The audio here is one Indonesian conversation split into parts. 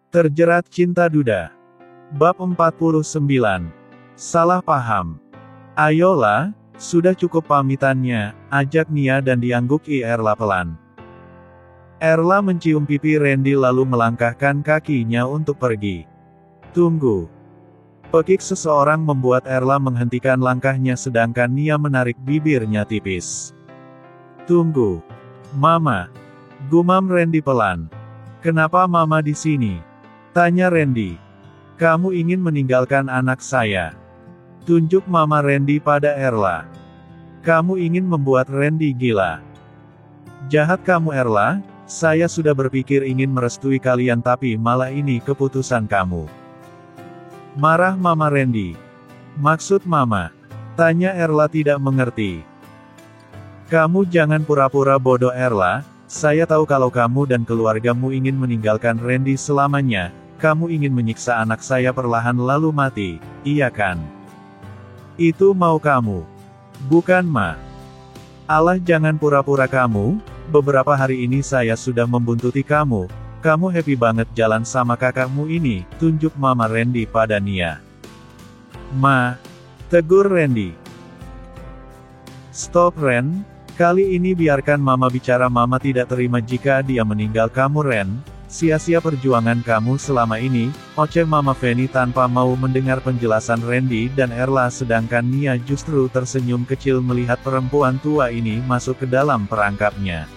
Terjerat cinta duda. Bab 49. Salah paham. Ayolah, sudah cukup pamitannya, ajak Nia dan diangguki Erla pelan. Erla mencium pipi Randy lalu melangkahkan kakinya untuk pergi. Tunggu. Pekik seseorang membuat Erla menghentikan langkahnya sedangkan Nia menarik bibirnya tipis. Tunggu. Mama. Gumam Randy pelan. Kenapa Mama di sini? Tanya Randy. Kamu ingin meninggalkan anak saya. Tunjuk Mama Randy pada Erla. Kamu ingin membuat Randy gila. Jahat kamu Erla, saya sudah berpikir ingin merestui kalian tapi malah ini keputusan kamu. Marah Mama Randy. Maksud Mama? Tanya Erla tidak mengerti. Kamu jangan pura-pura bodoh Erla, saya tahu kalau kamu dan keluargamu ingin meninggalkan Randy selamanya. Kamu ingin menyiksa anak saya perlahan lalu mati, iya kan? Itu mau kamu. Bukan Ma. Allah jangan pura-pura kamu, beberapa hari ini saya sudah membuntuti kamu. Kamu happy banget jalan sama kakakmu ini, tunjuk Mama Randy pada Nia. Ma. Tegur Randy. Stop Ren, kali ini biarkan Mama bicara. Mama tidak terima jika dia meninggal kamu Ren. Sia-sia perjuangan kamu selama ini, oceh Mama Fanny tanpa mau mendengar penjelasan Randy dan Erla sedangkan Nia justru tersenyum kecil melihat perempuan tua ini masuk ke dalam perangkapnya.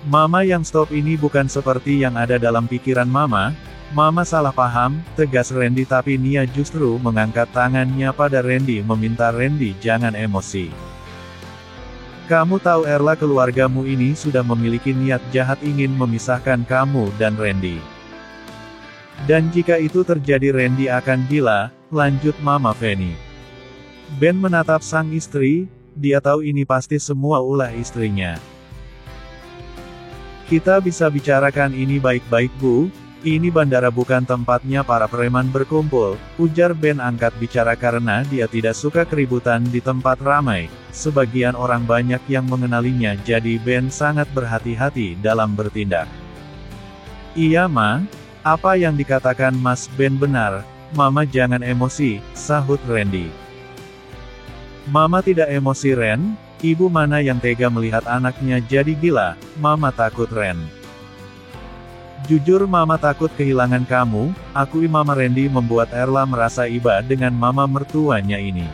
Mama yang stop ini bukan seperti yang ada dalam pikiran Mama. Mama salah paham, tegas Randy tapi Nia justru mengangkat tangannya pada Randy meminta Randy jangan emosi. Kamu tahu Erla keluargamu ini sudah memiliki niat jahat ingin memisahkan kamu dan Randy. Dan jika itu terjadi Randy akan gila, lanjut Mama Fanny. Ben menatap sang istri, dia tahu ini pasti semua ulah istrinya. Kita bisa bicarakan ini baik-baik Bu, ini bandara bukan tempatnya para preman berkumpul, ujar Ben angkat bicara karena dia tidak suka keributan di tempat ramai. Sebagian orang banyak yang mengenalinya jadi Ben sangat berhati-hati dalam bertindak. Iya Ma, apa yang dikatakan Mas Ben benar, Mama jangan emosi, sahut Randy. Mama tidak emosi Ren, ibu mana yang tega melihat anaknya jadi gila, Mama takut Ren. Jujur Mama takut kehilangan kamu, akui Mama Randy membuat Erla merasa iba dengan Mama mertuanya ini.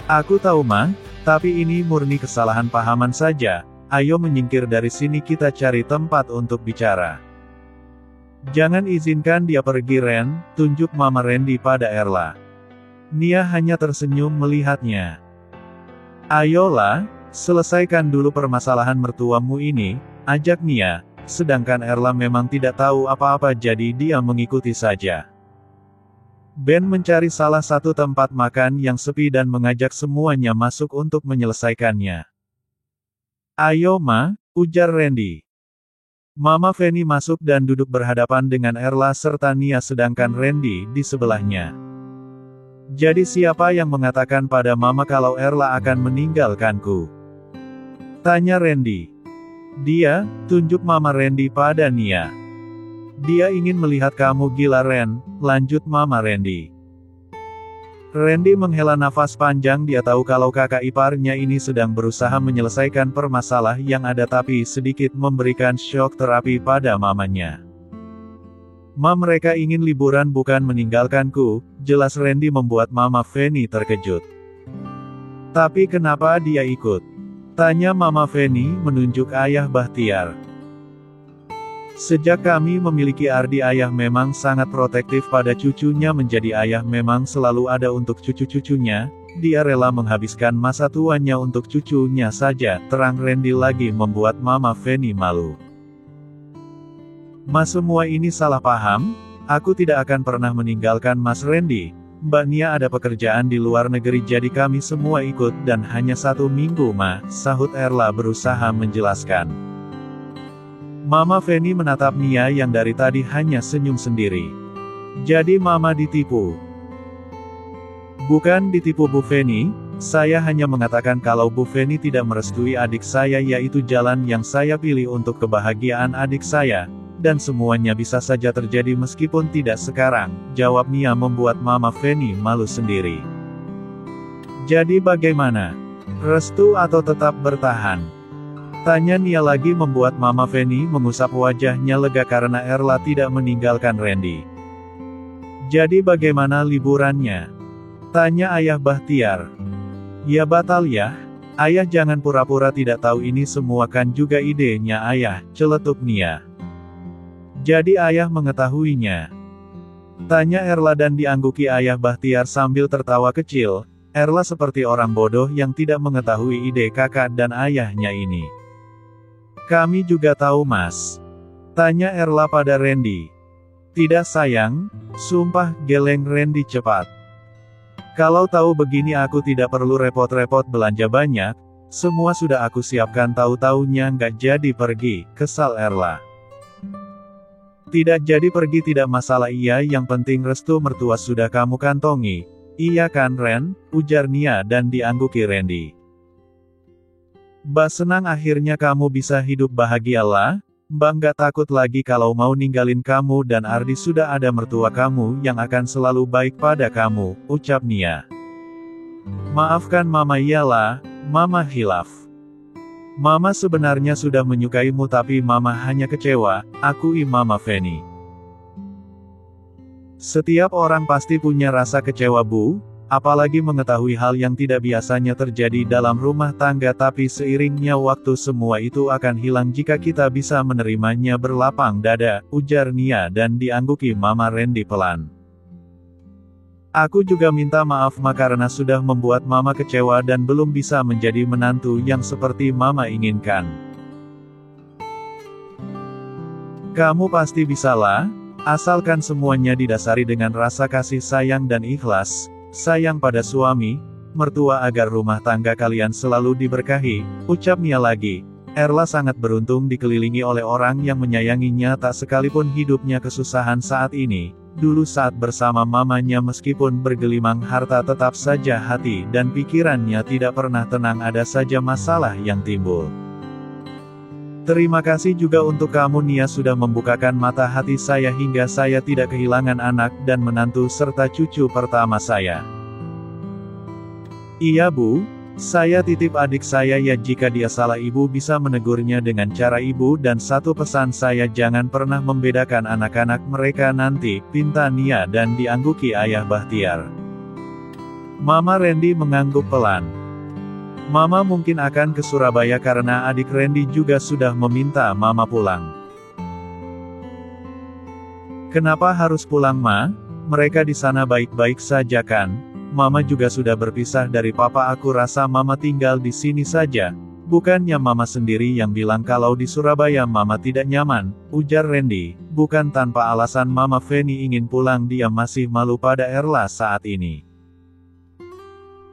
Aku tahu Ma, tapi ini murni kesalahan pahaman saja, ayo menyingkir dari sini kita cari tempat untuk bicara. Jangan izinkan dia pergi Ren, tunjuk Mama Randy pada Erla. Nia hanya tersenyum melihatnya. Ayolah, selesaikan dulu permasalahan mertuamu ini, ajak Nia. Sedangkan Erla memang tidak tahu apa-apa jadi dia mengikuti saja. Ben mencari salah satu tempat makan yang sepi dan mengajak semuanya masuk untuk menyelesaikannya. Ayo Ma, ujar Randy. Mama Fanny masuk dan duduk berhadapan dengan Erla serta Nia sedangkan Randy di sebelahnya. Jadi siapa yang mengatakan pada Mama kalau Erla akan meninggalkanku? Tanya Randy. Dia, tunjuk Mama Randy pada Nia. Dia ingin melihat kamu gila Ren, lanjut Mama Randy. Randy menghela nafas panjang dia tahu kalau kakak iparnya ini sedang berusaha menyelesaikan permasalahan yang ada tapi sedikit memberikan shock terapi pada mamanya. Ma mereka ingin liburan bukan meninggalkanku, jelas Randy membuat Mama Fanny terkejut. Tapi kenapa dia ikut? Tanya Mama Fanny menunjuk Ayah Bahtiar. Sejak kami memiliki Ardi ayah memang sangat protektif pada cucunya menjadi ayah memang selalu ada untuk cucu-cucunya, dia rela menghabiskan masa tuanya untuk cucunya saja, terang Randy lagi membuat Mama Fanny malu. Mas semua ini salah paham, aku tidak akan pernah meninggalkan Mas Randy. Mbak Nia ada pekerjaan di luar negeri jadi kami semua ikut dan hanya 1 minggu Ma, sahut Erla berusaha menjelaskan. Mama Fanny menatap Nia yang dari tadi hanya senyum sendiri. Jadi Mama ditipu. Bukan ditipu Bu Fanny, saya hanya mengatakan kalau Bu Fanny tidak merestui adik saya yaitu jalan yang saya pilih untuk kebahagiaan adik saya. dan semuanya bisa saja terjadi meskipun tidak sekarang, jawab Nia membuat Mama Feni malu sendiri. Jadi bagaimana? Restu atau tetap bertahan? Tanya Nia lagi membuat Mama Feni mengusap wajahnya lega karena Erla tidak meninggalkan Randy. Jadi bagaimana liburannya? Tanya Ayah Bahtiar. Ya batal ya. Ayah jangan pura-pura tidak tahu, ini semua kan juga idenya Ayah, celetuk Nia. Jadi Ayah mengetahuinya? Tanya Erla dan diangguki Ayah Bahtiar sambil tertawa kecil. Erla seperti orang bodoh yang tidak mengetahui ide kakak dan ayahnya ini. Kami juga tahu Mas. Tanya Erla pada Randy. Tidak sayang, sumpah, geleng Randy cepat. Kalau tahu begini aku tidak perlu repot-repot belanja banyak, semua sudah aku siapkan, tahu-taunya nggak jadi pergi, kesal Erla. Tidak jadi pergi tidak masalah, iya yang penting restu mertua sudah kamu kantongi. Iya kan Ren, ujar Nia dan diangguki Randy. Mbak senang akhirnya kamu bisa hidup bahagia lah. Mbak nggak takut lagi kalau mau ninggalin kamu dan Ardi, sudah ada mertua kamu yang akan selalu baik pada kamu, ucap Nia. Maafkan Mama, iyalah, Mama hilaf. Mama sebenarnya sudah menyukaimu tapi Mama hanya kecewa, akui Mama Feni. Setiap orang pasti punya rasa kecewa Bu, apalagi mengetahui hal yang tidak biasanya terjadi dalam rumah tangga, tapi seiringnya waktu semua itu akan hilang jika kita bisa menerimanya berlapang dada, ujar Nia dan diangguki Mama Randy pelan. Aku juga minta maaf Ma karena sudah membuat Mama kecewa dan belum bisa menjadi menantu yang seperti Mama inginkan. Kamu pasti bisalah, asalkan semuanya didasari dengan rasa kasih sayang dan ikhlas. Sayang pada suami, mertua agar rumah tangga kalian selalu diberkahi, ucap Nia lagi. Erla sangat beruntung dikelilingi oleh orang yang menyayanginya, tak sekalipun hidupnya kesusahan saat ini. Dulu saat bersama mamanya meskipun bergelimang harta tetap saja hati dan pikirannya tidak pernah tenang, ada saja masalah yang timbul. Terima kasih juga untuk kamu Nia sudah membukakan mata hati saya hingga saya tidak kehilangan anak dan menantu serta cucu pertama saya. Iya Bu, saya titip adik saya ya, jika dia salah Ibu bisa menegurnya dengan cara Ibu, dan satu pesan saya jangan pernah membedakan anak-anak mereka nanti, pinta Nia dan diangguki Ayah Bahtiar. Mama Randy mengangguk pelan. Mama mungkin akan ke Surabaya karena adik Randy juga sudah meminta Mama pulang. Kenapa harus pulang Ma? Mereka di sana baik-baik saja kan? Mama juga sudah berpisah dari Papa, aku rasa Mama tinggal di sini saja. Bukannya Mama sendiri yang bilang kalau di Surabaya Mama tidak nyaman, ujar Randy. Bukan tanpa alasan Mama Feni ingin pulang, dia masih malu pada Erla saat ini.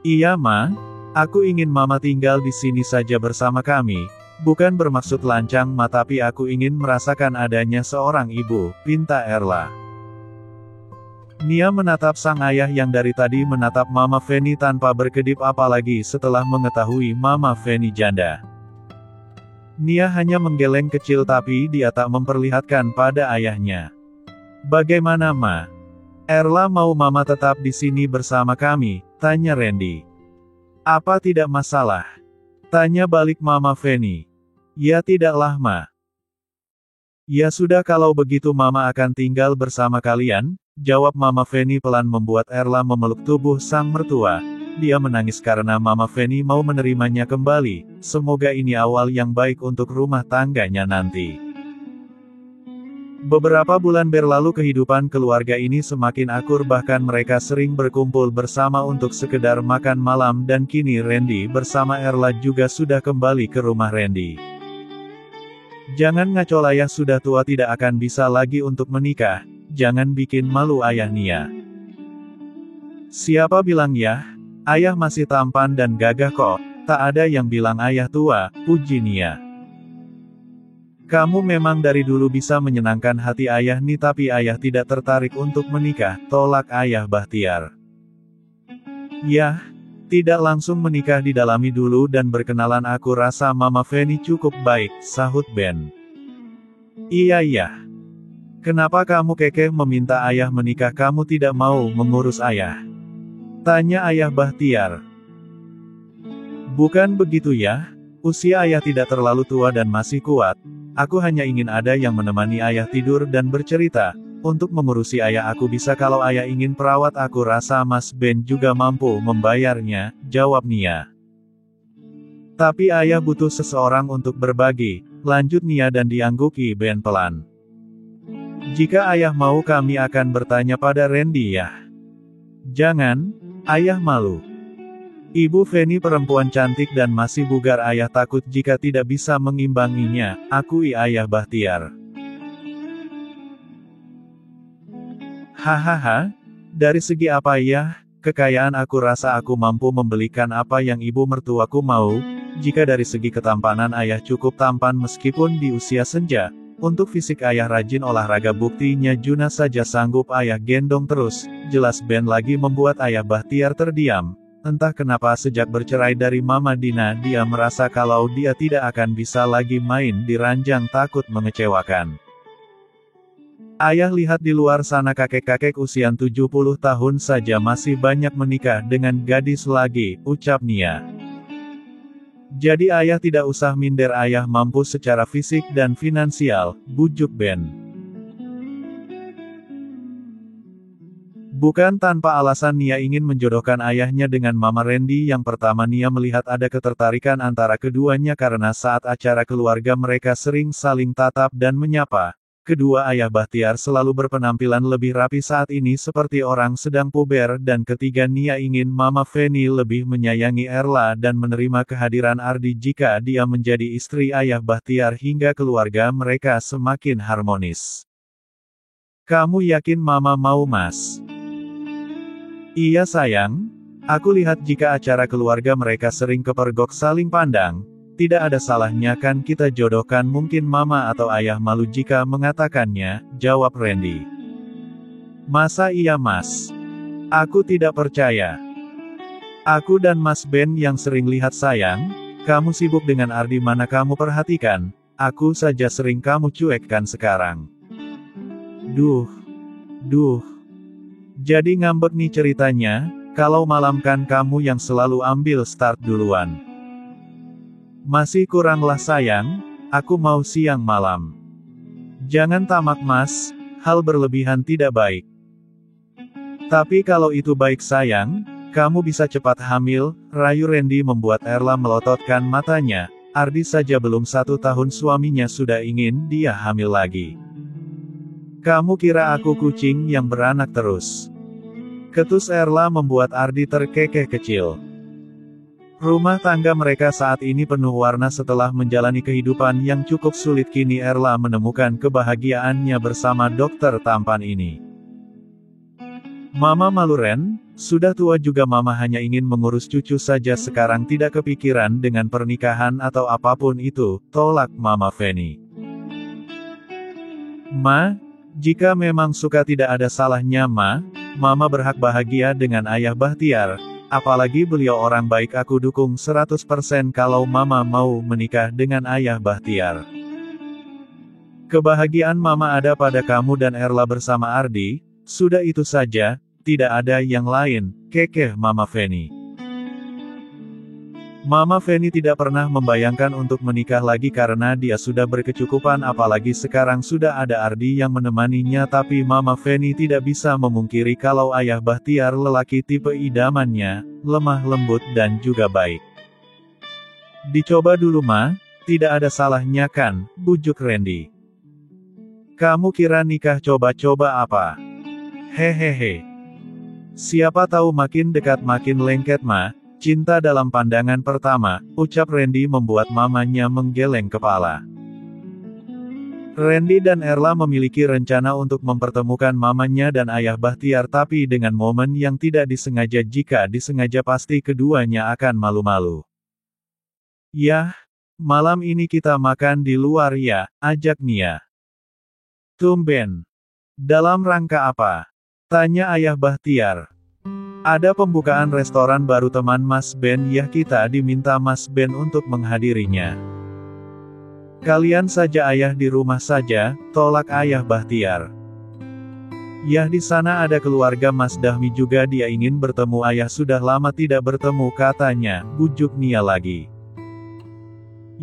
Iya Ma. Aku ingin Mama tinggal di sini saja bersama kami. Bukan bermaksud lancang Ma, tapi aku ingin merasakan adanya seorang ibu, pinta Erla. Nia menatap sang ayah yang dari tadi menatap Mama Feni tanpa berkedip, apalagi setelah mengetahui Mama Feni janda. Nia hanya menggeleng kecil tapi dia tak memperlihatkan pada ayahnya. Bagaimana Ma? Erla mau Mama tetap di sini bersama kami, tanya Randy. Apa tidak masalah? Tanya balik Mama Feni. Ya tidaklah Ma. Ya sudah kalau begitu Mama akan tinggal bersama kalian, jawab Mama Feni pelan membuat Erla memeluk tubuh sang mertua. Dia menangis karena Mama Feni mau menerimanya kembali, semoga ini awal yang baik untuk rumah tangganya nanti. Beberapa bulan berlalu kehidupan keluarga ini semakin akur, bahkan mereka sering berkumpul bersama untuk sekedar makan malam, dan kini Randy bersama Erla juga sudah kembali ke rumah Randy. Jangan ngaco, ayah sudah tua tidak akan bisa lagi untuk menikah, jangan bikin malu ayah Nia. Siapa bilang ya? Ayah masih tampan dan gagah kok, tak ada yang bilang ayah tua, puji Nia. Kamu memang dari dulu bisa menyenangkan hati ayah nih, tapi ayah tidak tertarik untuk menikah, tolak Ayah Bahtiar. Yah, tidak langsung menikah, didalami dulu dan berkenalan, aku rasa Mama Feni cukup baik, sahut Ben. Iya. Kenapa kamu kekeh meminta ayah menikah? Kamu tidak mau mengurus ayah? Tanya ayah Bahtiar. Bukan begitu ya, usia ayah tidak terlalu tua dan masih kuat. Aku hanya ingin ada yang menemani ayah tidur dan bercerita. Untuk mengurusi ayah aku bisa, kalau ayah ingin perawat aku rasa Mas Ben juga mampu membayarnya, jawab Nia. Tapi ayah butuh seseorang untuk berbagi, lanjut Nia dan diangguki Ben pelan. Jika ayah mau kami akan bertanya pada Randy ya. Jangan, ayah malu. Ibu Feni perempuan cantik dan masih bugar, ayah takut jika tidak bisa mengimbanginya, akui ayah Bahtiar. Hahaha, dari segi apa ya, kekayaan aku rasa aku mampu membelikan apa yang ibu mertuaku mau. Jika dari segi ketampanan ayah cukup tampan meskipun di usia senja. Untuk fisik ayah rajin olahraga, buktinya Juna saja sanggup ayah gendong terus. Jelas Ben lagi membuat ayah Bahtiar terdiam. Entah kenapa sejak bercerai dari Mama Dina dia merasa kalau dia tidak akan bisa lagi main di ranjang, takut mengecewakan. Ayah, lihat di luar sana kakek-kakek usia 70 tahun saja masih banyak menikah dengan gadis lagi, ucap Nia. Jadi ayah tidak usah minder, ayah mampu secara fisik dan finansial, bujuk Ben. Bukan tanpa alasan Nia ingin menjodohkan ayahnya dengan Mama Randy. Yang pertama, Nia melihat ada ketertarikan antara keduanya karena saat acara keluarga mereka sering saling tatap dan menyapa. Kedua, ayah Bahtiar selalu berpenampilan lebih rapi saat ini seperti orang sedang puber. Dan ketiga, Nia ingin Mama Feni lebih menyayangi Erla dan menerima kehadiran Ardi jika dia menjadi istri ayah Bahtiar hingga keluarga mereka semakin harmonis. Kamu yakin Mama mau, Mas? Iya sayang, aku lihat jika acara keluarga mereka sering kepergok saling pandang. Tidak ada salahnya kan kita jodohkan, mungkin Mama atau ayah malu jika mengatakannya, jawab Randy. Masa iya Mas? Aku tidak percaya. Aku dan Mas Ben yang sering lihat sayang, kamu sibuk dengan Ardi mana kamu perhatikan, aku saja sering kamu cuekkan sekarang. Duh. Jadi ngambek nih ceritanya, kalau malam kan kamu yang selalu ambil start duluan. Masih kuranglah sayang, aku mau siang malam. Jangan tamak Mas, hal berlebihan tidak baik. Tapi kalau itu baik sayang, kamu bisa cepat hamil, rayu Randy membuat Erla melototkan matanya. Ardi saja belum 1 tahun suaminya sudah ingin dia hamil lagi. Kamu kira aku kucing yang beranak terus? Ketus Erla membuat Ardi terkekeh kecil. Rumah tangga mereka saat ini penuh warna setelah menjalani kehidupan yang cukup sulit. Kini Erla menemukan kebahagiaannya bersama dokter tampan ini. Mama malu Ren, sudah tua juga Mama hanya ingin mengurus cucu saja, sekarang tidak kepikiran dengan pernikahan atau apapun itu, tolak Mama Feni. Ma, jika memang suka tidak ada salahnya Ma, Mama berhak bahagia dengan ayah Bahtiar. Apalagi beliau orang baik, aku dukung 100% kalau Mama mau menikah dengan ayah Bahtiar. Kebahagiaan Mama ada pada kamu dan Erla bersama Ardi, sudah itu saja, tidak ada yang lain, kekeh Mama Feni. Mama Feni tidak pernah membayangkan untuk menikah lagi karena dia sudah berkecukupan, apalagi sekarang sudah ada Ardi yang menemaninya. Tapi Mama Feni tidak bisa memungkiri kalau ayah Bahtiar lelaki tipe idamannya, lemah lembut dan juga baik. Dicoba dulu Ma, tidak ada salahnya kan, bujuk Randy. Kamu kira nikah coba-coba apa? Hehehe. Siapa tahu makin dekat makin lengket Ma. Cinta dalam pandangan pertama, ucap Randy membuat mamanya menggeleng kepala. Randy dan Erla memiliki rencana untuk mempertemukan mamanya dan ayah Bahtiar, tapi dengan momen yang tidak disengaja. Jika disengaja pasti keduanya akan malu-malu. Yah, malam ini kita makan di luar ya, ajak Nia. Tumben. Dalam rangka apa? Tanya ayah Bahtiar. Ada pembukaan restoran baru teman Mas Ben, ya kita diminta Mas Ben untuk menghadirinya. Kalian saja ayah di rumah saja, tolak ayah Bahtiar. Yah di sana ada keluarga Mas Dahmi juga, dia ingin bertemu ayah, sudah lama tidak bertemu katanya, bujuk Nia lagi.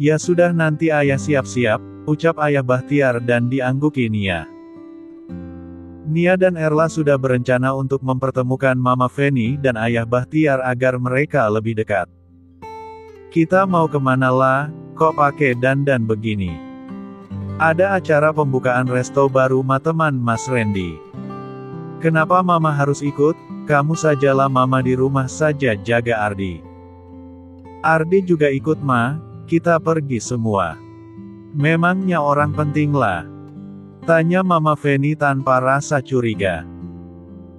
Ya sudah nanti ayah siap-siap, ucap ayah Bahtiar dan diangguki Nia. Nia dan Erla sudah berencana untuk mempertemukan Mama Feni dan ayah Bahtiar agar mereka lebih dekat. Kita mau kemana lah, kok pakai dandan begini? Ada acara pembukaan resto baru teman Mas Randy. Kenapa Mama harus ikut? Kamu sajalah Mama di rumah saja jaga Ardi. Ardi juga ikut Ma, kita pergi semua. Memangnya orang penting lah? Tanya Mama Feni tanpa rasa curiga.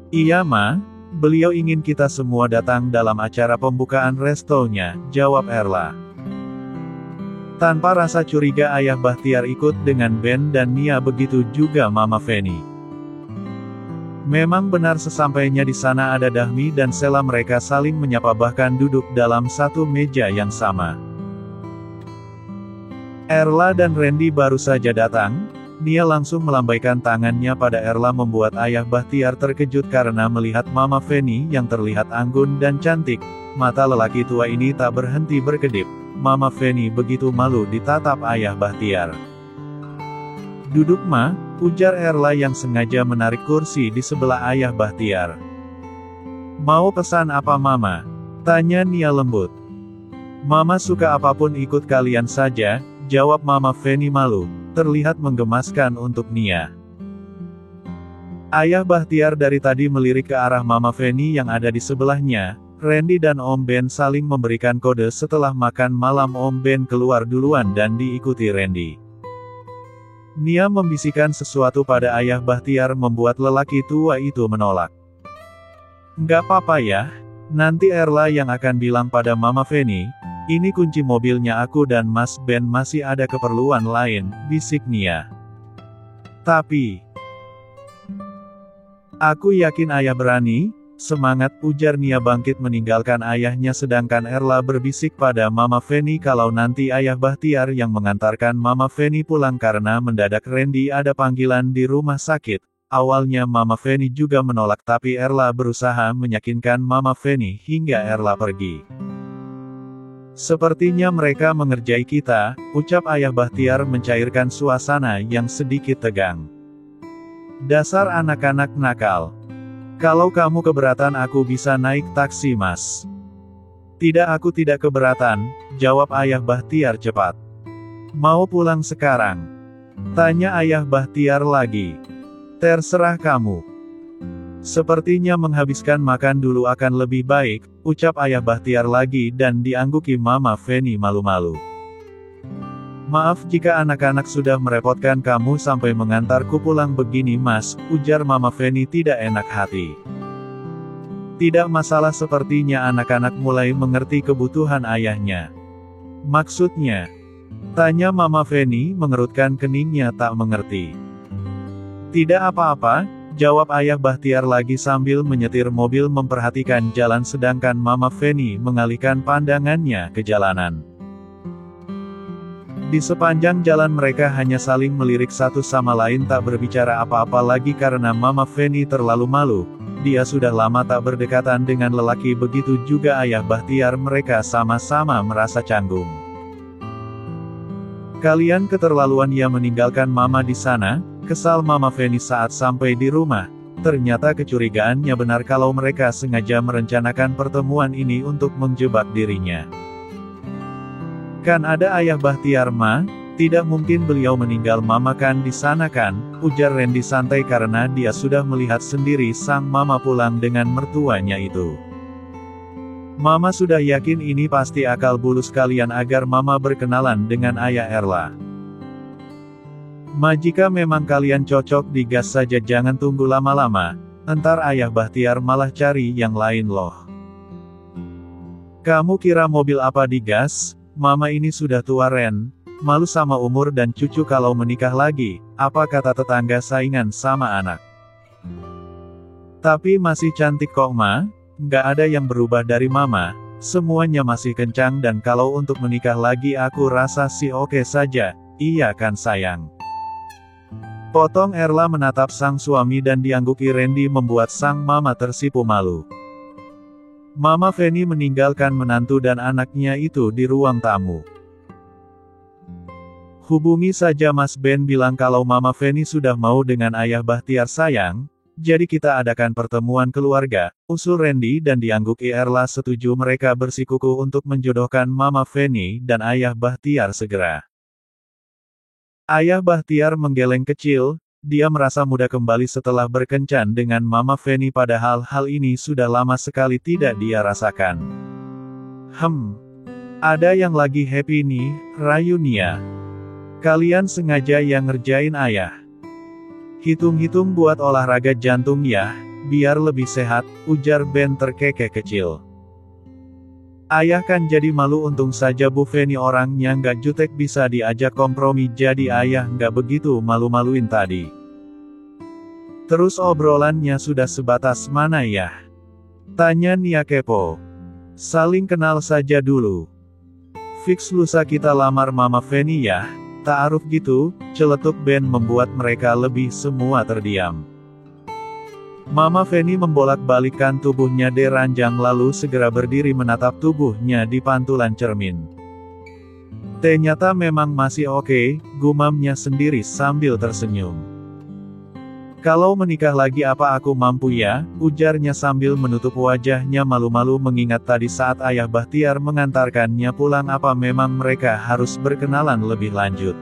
Iya Ma, beliau ingin kita semua datang dalam acara pembukaan restonya, jawab Erla. Tanpa rasa curiga ayah Bahtiar ikut dengan Ben dan Nia, begitu juga Mama Feni. Memang benar sesampainya di sana ada Dahmi dan Sela, mereka saling menyapa bahkan duduk dalam satu meja yang sama. Erla dan Randy baru saja datang, Nia langsung melambaikan tangannya pada Erla membuat ayah Bahtiar terkejut karena melihat Mama Feni yang terlihat anggun dan cantik. Mata lelaki tua ini tak berhenti berkedip. Mama Feni begitu malu ditatap ayah Bahtiar. Duduk Ma, ujar Erla yang sengaja menarik kursi di sebelah ayah Bahtiar. Mau pesan apa Mama? Tanya Nia lembut. Mama suka apapun ikut kalian saja, jawab Mama Feni malu, terlihat menggemaskan untuk Nia. Ayah Bahtiar dari tadi melirik ke arah Mama Feni yang ada di sebelahnya. Randy dan Om Ben saling memberikan kode. Setelah makan malam Om Ben keluar duluan dan diikuti Randy. Nia membisikkan sesuatu pada ayah Bahtiar membuat lelaki tua itu menolak. Nggak apa-apa ya, nanti Erla yang akan bilang pada Mama Feni. Ini kunci mobilnya aku dan Mas Ben masih ada keperluan lain, bisik Nia. Tapi aku yakin ayah berani. Semangat, ujar Nia bangkit meninggalkan ayahnya sedangkan Erla berbisik pada Mama Feni kalau nanti ayah Bahtiar yang mengantarkan Mama Feni pulang karena mendadak Randy ada panggilan di rumah sakit. Awalnya Mama Feni juga menolak tapi Erla berusaha meyakinkan Mama Feni hingga Erla pergi. Sepertinya mereka mengerjai kita, ucap ayah Bahtiar mencairkan suasana yang sedikit tegang. Dasar anak-anak nakal. Kalau kamu keberatan aku bisa naik taksi Mas. Tidak, aku tidak keberatan, jawab ayah Bahtiar cepat. Mau pulang sekarang? Tanya ayah Bahtiar lagi. Terserah kamu. Sepertinya menghabiskan makan dulu akan lebih baik, ucap ayah Bahtiar lagi dan diangguki Mama Feni malu-malu. Maaf jika anak-anak sudah merepotkan kamu sampai mengantarku pulang begini Mas, ujar Mama Feni tidak enak hati. Tidak masalah, sepertinya anak-anak mulai mengerti kebutuhan ayahnya. Maksudnya? Tanya Mama Feni mengerutkan keningnya tak mengerti. Tidak apa-apa, jawab ayah Bahtiar lagi sambil menyetir mobil memperhatikan jalan sedangkan Mama Feni mengalihkan pandangannya ke jalanan. Di sepanjang jalan mereka hanya saling melirik satu sama lain tak berbicara apa-apa lagi karena Mama Feni terlalu malu. Dia sudah lama tak berdekatan dengan lelaki, begitu juga ayah Bahtiar, mereka sama-sama merasa canggung. Kalian keterlaluan ya meninggalkan Mama di sana, kesal Mama Feni saat sampai di rumah. Ternyata kecurigaannya benar kalau mereka sengaja merencanakan pertemuan ini untuk menjebak dirinya. Kan ada ayah Bahtiar Ma, tidak mungkin beliau meninggal Mama kan di sana kan, ujar Randy santai karena dia sudah melihat sendiri sang Mama pulang dengan mertuanya itu. Mama sudah yakin ini pasti akal bulus kalian agar Mama berkenalan dengan ayah Erla. Ma, jika memang kalian cocok digas saja, jangan tunggu lama-lama, entar ayah Bahtiar malah cari yang lain loh. Kamu kira mobil apa digas? Mama ini sudah tua Ren, malu sama umur dan cucu kalau menikah lagi, apa kata tetangga saingan sama anak. Tapi masih cantik kok Ma, nggak ada yang berubah dari Mama, semuanya masih kencang dan kalau untuk menikah lagi aku rasa sih oke saja, iya kan sayang? Potong Erla menatap sang suami dan diangguki Randy membuat sang mama tersipu malu. Mama Feni meninggalkan menantu dan anaknya itu di ruang tamu. Hubungi saja Mas Ben bilang kalau Mama Feni sudah mau dengan Ayah Bahtiar sayang, jadi kita adakan pertemuan keluarga, usul Randy dan diangguki Erla setuju mereka bersikukuh untuk menjodohkan Mama Feni dan Ayah Bahtiar segera. Ayah Bahtiar menggeleng kecil, dia merasa muda kembali setelah berkencan dengan Mama Feni padahal hal ini sudah lama sekali tidak dia rasakan. Ada yang lagi happy nih, rayu Nia. Kalian sengaja yang ngerjain ayah. Hitung-hitung buat olahraga jantung ya, biar lebih sehat, ujar Ben terkekeh kecil. Ayah kan jadi malu untung saja Bu Feni orangnya nggak jutek bisa diajak kompromi jadi ayah nggak begitu malu-maluin tadi. Terus obrolannya sudah sebatas mana ya? Tanya Nia kepo. Saling kenal saja dulu. Fix lusa kita lamar Mama Feni ya. Ta'aruf gitu, celetuk Ben membuat mereka lebih semua terdiam. Mama Feni membolak-balikkan tubuhnya di ranjang lalu segera berdiri menatap tubuhnya di pantulan cermin. Ternyata memang masih oke, gumamnya sendiri sambil tersenyum. Kalau menikah lagi apa aku mampu ya, ujarnya sambil menutup wajahnya malu-malu mengingat tadi saat Ayah Bahtiar mengantarkannya pulang apa memang mereka harus berkenalan lebih lanjut.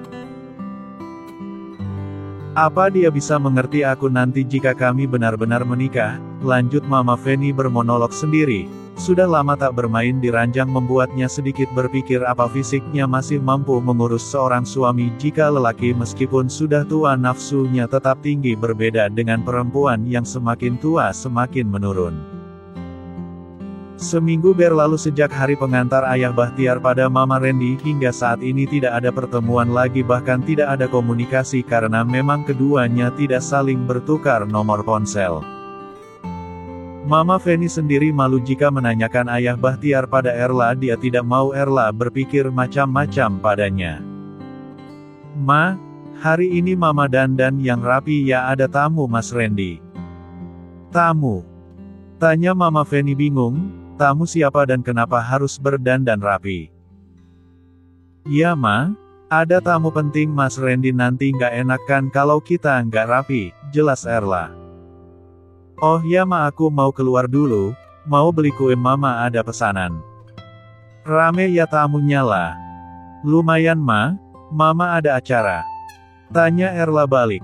Apa dia bisa mengerti aku nanti jika kami benar-benar menikah, lanjut Mama Feni bermonolog sendiri. Sudah lama tak bermain di ranjang membuatnya sedikit berpikir apa fisiknya masih mampu mengurus seorang suami jika lelaki meskipun sudah tua nafsunya tetap tinggi berbeda dengan perempuan yang semakin tua semakin menurun. Seminggu berlalu sejak hari pengantar Ayah Bahtiar pada Mama Randy hingga saat ini tidak ada pertemuan lagi bahkan tidak ada komunikasi karena memang keduanya tidak saling bertukar nomor ponsel. Mama Feni sendiri malu jika menanyakan Ayah Bahtiar pada Erla dia tidak mau Erla berpikir macam-macam padanya. Ma, hari ini Mama dandan yang rapi ya ada tamu Mas Randy. Tamu? Tanya Mama Feni bingung, tamu siapa dan kenapa harus berdandan rapi? Ya Ma, ada tamu penting Mas Randy nanti nggak enak kan kalau kita nggak rapi, jelas Erla. Oh ya Ma aku mau keluar dulu, mau beli kue Mama ada pesanan. Rame ya tamunya lah. Lumayan Ma, Mama ada acara. Tanya Erla balik.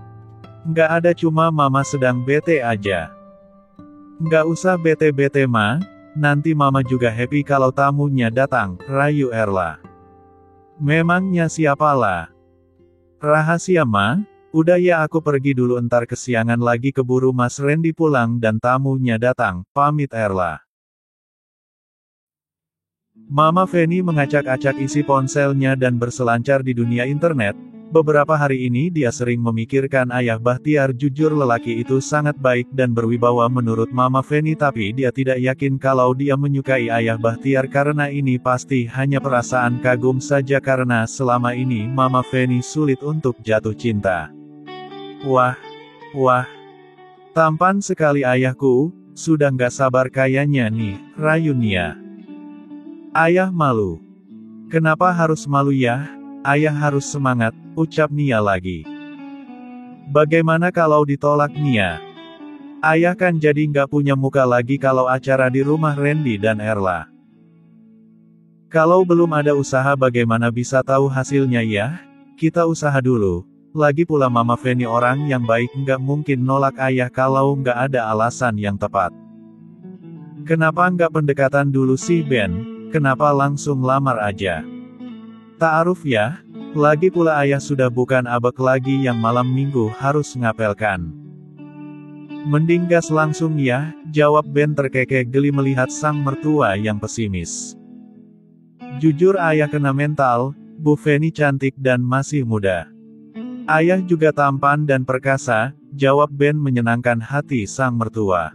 Nggak ada cuma Mama sedang bete aja. Nggak usah bete-bete Ma, nanti Mama juga happy kalau tamunya datang, rayu Erla. Memangnya siapalah? Rahasia Ma? Udah ya aku pergi dulu entar kesiangan lagi keburu Mas Randy pulang dan tamunya datang, pamit Erla. Mama Feni mengacak-acak isi ponselnya dan berselancar di dunia internet. Beberapa hari ini dia sering memikirkan Ayah Bahtiar jujur lelaki itu sangat baik dan berwibawa menurut Mama Feni tapi dia tidak yakin kalau dia menyukai Ayah Bahtiar karena ini pasti hanya perasaan kagum saja karena selama ini Mama Feni sulit untuk jatuh cinta. Wah, tampan sekali ayahku, sudah nggak sabar kayaknya nih, rayu Nia. Ayah malu. Kenapa harus malu ya? Ayah harus semangat, ucap Nia lagi. Bagaimana kalau ditolak Nia? Ayah kan jadi nggak punya muka lagi kalau acara di rumah Randy dan Erla. Kalau belum ada usaha bagaimana bisa tahu hasilnya ya? Kita usaha dulu. Lagi pula Mama Feni orang yang baik nggak mungkin nolak ayah kalau nggak ada alasan yang tepat. Kenapa nggak pendekatan dulu sih Ben? Kenapa langsung lamar aja? Ta'aruf ya, lagi pula ayah sudah bukan abek lagi yang malam minggu harus ngapelkan. Mending gas langsung ya, jawab Ben terkekeh geli melihat sang mertua yang pesimis. Jujur ayah kena mental, Bu Feni cantik dan masih muda. Ayah juga tampan dan perkasa, jawab Ben menyenangkan hati sang mertua.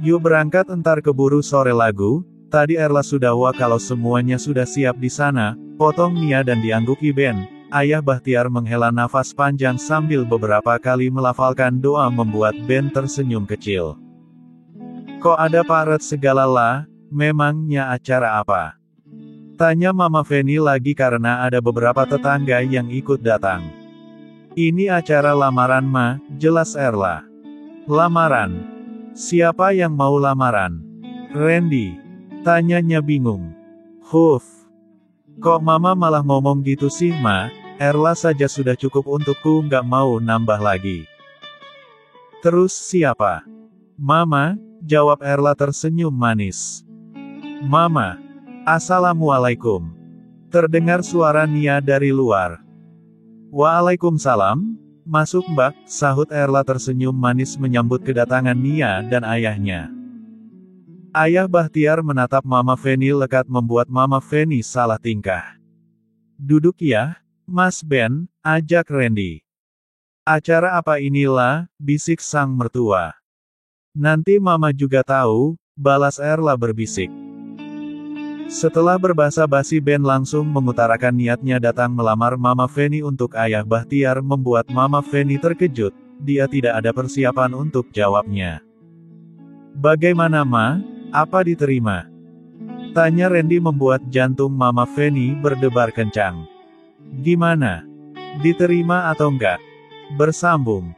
Yuk berangkat entar keburu sore lagu, tadi Erla sudah wah kalau semuanya sudah siap di sana, Dipotong Nia dan diangguki Ben, Ayah Bahtiar menghela nafas panjang sambil beberapa kali melafalkan doa membuat Ben tersenyum kecil. Kok ada paret segala lah, memangnya acara apa? Tanya Mama Feni lagi karena ada beberapa tetangga yang ikut datang. Ini acara lamaran Ma, jelas Erla. Lamaran? Siapa yang mau lamaran? Randy. Tanyanya bingung. Huff. Kok Mama malah ngomong gitu sih Ma? Erla saja sudah cukup untukku, nggak mau nambah lagi. Terus siapa? Mama, jawab Erla tersenyum manis. Mama. Assalamualaikum. Terdengar suara Nia dari luar. Waalaikumsalam. Masuk Mbak, sahut Erla tersenyum manis menyambut kedatangan Nia dan ayahnya. Ayah Bahtiar menatap Mama Feni lekat membuat Mama Feni salah tingkah. Duduk ya, Mas Ben, ajak Randy. Acara apa inilah, bisik sang mertua. Nanti Mama juga tahu, balas Erla berbisik. Setelah berbasa-basi Ben langsung mengutarakan niatnya datang melamar Mama Feni untuk Ayah Bahtiar membuat Mama Feni terkejut, dia tidak ada persiapan untuk jawabnya. Bagaimana Ma? Apa diterima? Tanya Randy membuat jantung Mama Feni berdebar kencang. Gimana? Diterima atau enggak? Bersambung.